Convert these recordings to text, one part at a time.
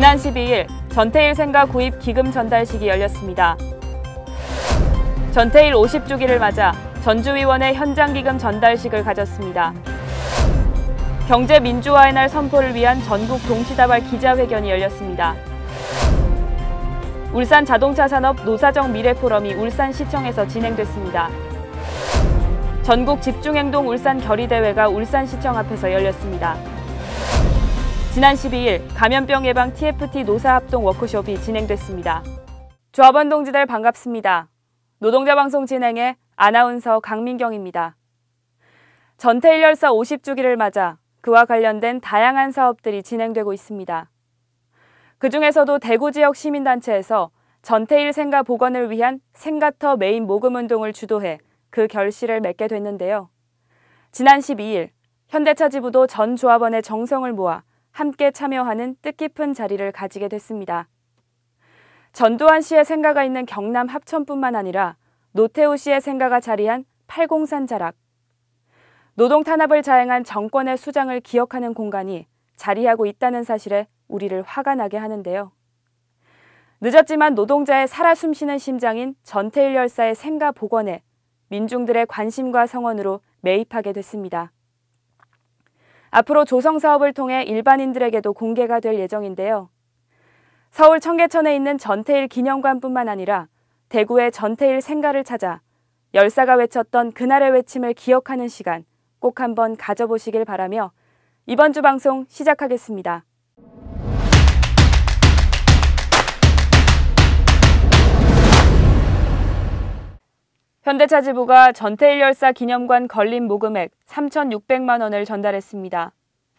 지난 12일 전태일 생가 구입 기금 전달식이 열렸습니다. 전태일 50주기를 맞아 전주위원회 현장기금 전달식을 가졌습니다. 경제민주화의 날 선포를 위한 전국 동시다발 기자회견이 열렸습니다. 울산 자동차산업 노사정 미래포럼이 울산시청에서 진행됐습니다. 전국 집중행동 울산 결의대회가 울산시청 앞에서 열렸습니다. 지난 12일 감염병 예방 TFT 노사합동 워크숍이 진행됐습니다. 조합원 동지들 반갑습니다. 노동자 방송 진행의 아나운서 강민경입니다. 전태일 열사 50주기를 맞아 그와 관련된 다양한 사업들이 진행되고 있습니다. 그중에서도 대구 지역 시민단체에서 전태일 생가 복원을 위한 생가터 메인 모금운동을 주도해 그 결실을 맺게 됐는데요. 지난 12일 현대차 지부도 전 조합원의 정성을 모아 함께 참여하는 뜻깊은 자리를 가지게 됐습니다. 전두환 씨의 생가가 있는 경남 합천뿐만 아니라 노태우 씨의 생가가 자리한 팔공산 자락, 노동 탄압을 자행한 정권의 수장을 기억하는 공간이 자리하고 있다는 사실에 우리를 화가 나게 하는데요. 늦었지만 노동자의 살아 숨쉬는 심장인 전태일 열사의 생가 복원에 민중들의 관심과 성원으로 매입하게 됐습니다. 앞으로 조성 사업을 통해 일반인들에게도 공개가 될 예정인데요. 서울 청계천에 있는 전태일 기념관뿐만 아니라 대구의 전태일 생가를 찾아 열사가 외쳤던 그날의 외침을 기억하는 시간 꼭 한번 가져보시길 바라며 이번 주 방송 시작하겠습니다. 현대차 지부가 전태일 열사 기념관 건립 모금액 3,600만 원을 전달했습니다.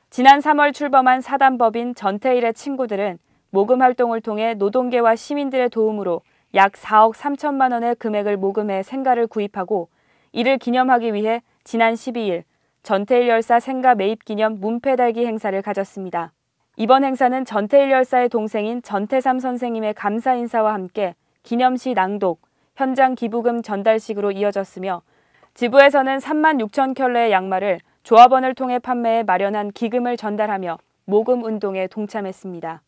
지난 3월 출범한 사단법인 전태일의 친구들은 모금 활동을 통해 노동계와 시민들의 도움으로 약 4억 3천만 원의 금액을 모금해 생가를 구입하고 이를 기념하기 위해 지난 12일 전태일 열사 생가 매입 기념 문패 달기 행사를 가졌습니다. 이번 행사는 전태일 열사의 동생인 전태삼 선생님의 감사 인사와 함께 기념시 낭독, 현장 기부금 전달식으로 이어졌으며 지부에서는 3만 6천 켤레의 양말을 조합원을 통해 판매해 마련한 기금을 전달하며 모금 운동에 동참했습니다.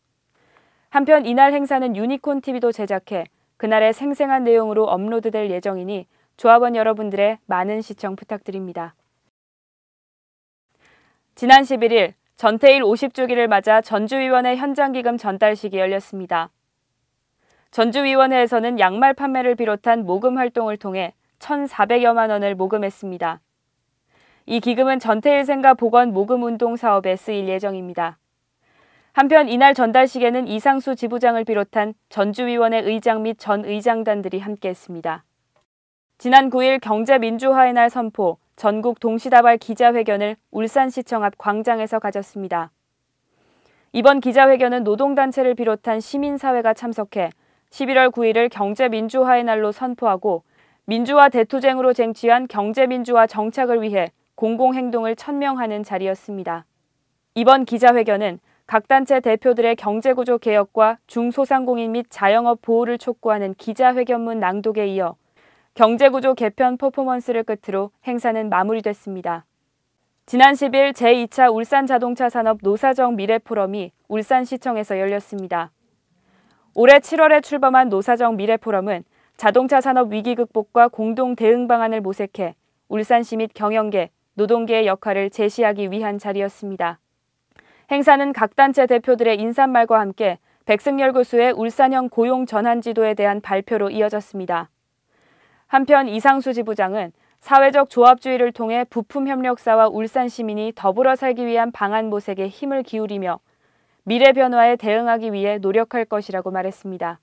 한편 이날 행사는 유니콘 TV도 제작해 그날의 생생한 내용으로 업로드될 예정이니 조합원 여러분들의 많은 시청 부탁드립니다. 지난 11일 전태일 50주기를 맞아 전주위원회 현장기금 전달식이 열렸습니다. 전주위원회에서는 양말 판매를 비롯한 모금 활동을 통해 1,400여만 원을 모금했습니다. 이 기금은 전태일 생가 복원 모금 운동 사업에 쓰일 예정입니다. 한편 이날 전달식에는 이상수 지부장을 비롯한 전주위원회 의장 및 전 의장단들이 함께했습니다. 지난 9일 경제민주화의 날 선포 전국 동시다발 기자회견을 울산시청 앞 광장에서 가졌습니다. 이번 기자회견은 노동단체를 비롯한 시민사회가 참석해 11월 9일을 경제민주화의 날로 선포하고 민주화 대투쟁으로 쟁취한 경제민주화 정착을 위해 공공행동을 천명하는 자리였습니다. 이번 기자회견은 각 단체 대표들의 경제구조 개혁과 중소상공인 및 자영업 보호를 촉구하는 기자회견문 낭독에 이어 경제구조 개편 퍼포먼스를 끝으로 행사는 마무리됐습니다. 지난 10일 제2차 울산자동차산업 노사정 미래포럼이 울산시청에서 열렸습니다. 올해 7월에 출범한 노사정 미래포럼은 자동차 산업 위기 극복과 공동 대응 방안을 모색해 울산시 및 경영계, 노동계의 역할을 제시하기 위한 자리였습니다. 행사는 각 단체 대표들의 인사말과 함께 백승열 교수의 울산형 고용 전환 지도에 대한 발표로 이어졌습니다. 한편 이상수 지부장은 사회적 조합주의를 통해 부품 협력사와 울산 시민이 더불어 살기 위한 방안 모색에 힘을 기울이며 미래 변화에 대응하기 위해 노력할 것이라고 말했습니다.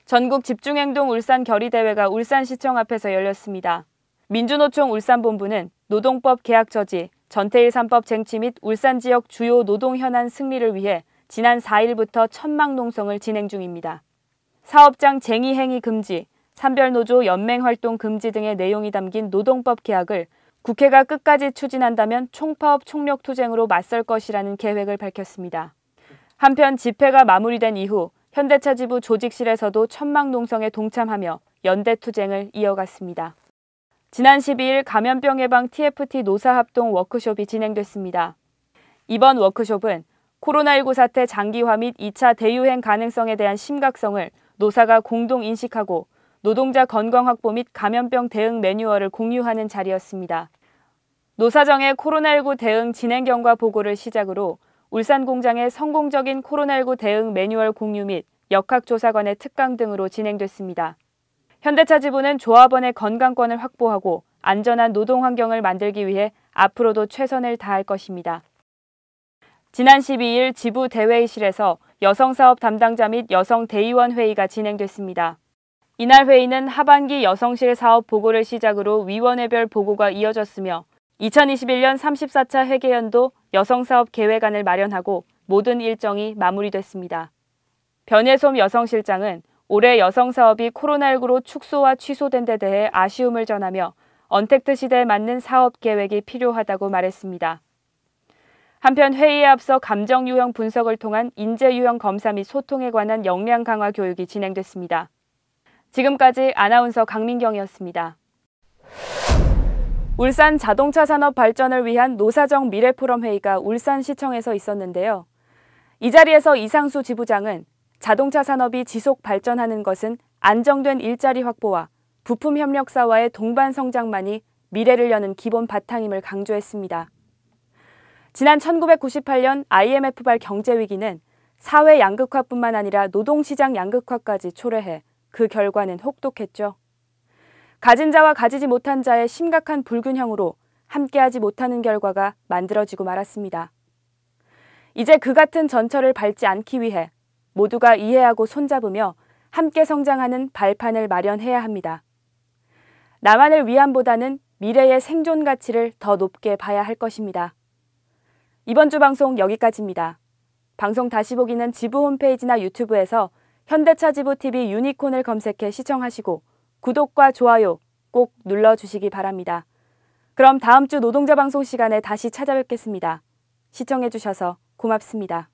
전국 집중행동 울산 결의대회가 울산시청 앞에서 열렸습니다. 민주노총 울산본부는 노동법 계약 저지, 전태일 3법 쟁취 및 울산 지역 주요 노동 현안 승리를 위해 지난 4일부터 천막 농성을 진행 중입니다. 사업장 쟁의 행위 금지, 산별노조 연맹 활동 금지 등의 내용이 담긴 노동법 계약을 국회가 끝까지 추진한다면 총파업 총력투쟁으로 맞설 것이라는 계획을 밝혔습니다. 한편 집회가 마무리된 이후 현대차 지부 조직실에서도 천막 농성에 동참하며 연대투쟁을 이어갔습니다. 지난 12일 감염병 예방 TFT 노사합동 워크숍이 진행됐습니다. 이번 워크숍은 코로나19 사태 장기화 및 2차 대유행 가능성에 대한 심각성을 노사가 공동 인식하고 노동자 건강 확보 및 감염병 대응 매뉴얼을 공유하는 자리였습니다. 노사정의 코로나19 대응 진행 경과 보고를 시작으로 울산 공장의 성공적인 코로나19 대응 매뉴얼 공유 및 역학조사관의 특강 등으로 진행됐습니다. 현대차 지부는 조합원의 건강권을 확보하고 안전한 노동 환경을 만들기 위해 앞으로도 최선을 다할 것입니다. 지난 12일 지부 대회의실에서 여성사업 담당자 및 여성 대의원 회의가 진행됐습니다. 이날 회의는 하반기 여성실 사업 보고를 시작으로 위원회별 보고가 이어졌으며 2021년 34차 회계연도 여성사업 계획안을 마련하고 모든 일정이 마무리됐습니다. 변예솜 여성실장은 올해 여성사업이 코로나19로 축소와 취소된 데 대해 아쉬움을 전하며 언택트 시대에 맞는 사업 계획이 필요하다고 말했습니다. 한편 회의에 앞서 감정 유형 분석을 통한 인재 유형 검사 및 소통에 관한 역량 강화 교육이 진행됐습니다. 지금까지 아나운서 강민경이었습니다. 울산 자동차 산업 발전을 위한 노사정 미래 포럼 회의가 울산시청에서 있었는데요. 이 자리에서 이상수 지부장은 자동차 산업이 지속 발전하는 것은 안정된 일자리 확보와 부품 협력사와의 동반 성장만이 미래를 여는 기본 바탕임을 강조했습니다. 지난 1998년 IMF발 경제위기는 사회 양극화뿐만 아니라 노동시장 양극화까지 초래해 그 결과는 혹독했죠. 가진 자와 가지지 못한 자의 심각한 불균형으로 함께하지 못하는 결과가 만들어지고 말았습니다. 이제 그 같은 전철을 밟지 않기 위해 모두가 이해하고 손잡으며 함께 성장하는 발판을 마련해야 합니다. 나만을 위함보다는 미래의 생존 가치를 더 높게 봐야 할 것입니다. 이번 주 방송 여기까지입니다. 방송 다시 보기는 지부 홈페이지나 유튜브에서 현대차 지부TV 유니콘을 검색해 시청하시고 구독과 좋아요 꼭 눌러주시기 바랍니다. 그럼 다음 주 노동자 방송 시간에 다시 찾아뵙겠습니다. 시청해주셔서 고맙습니다.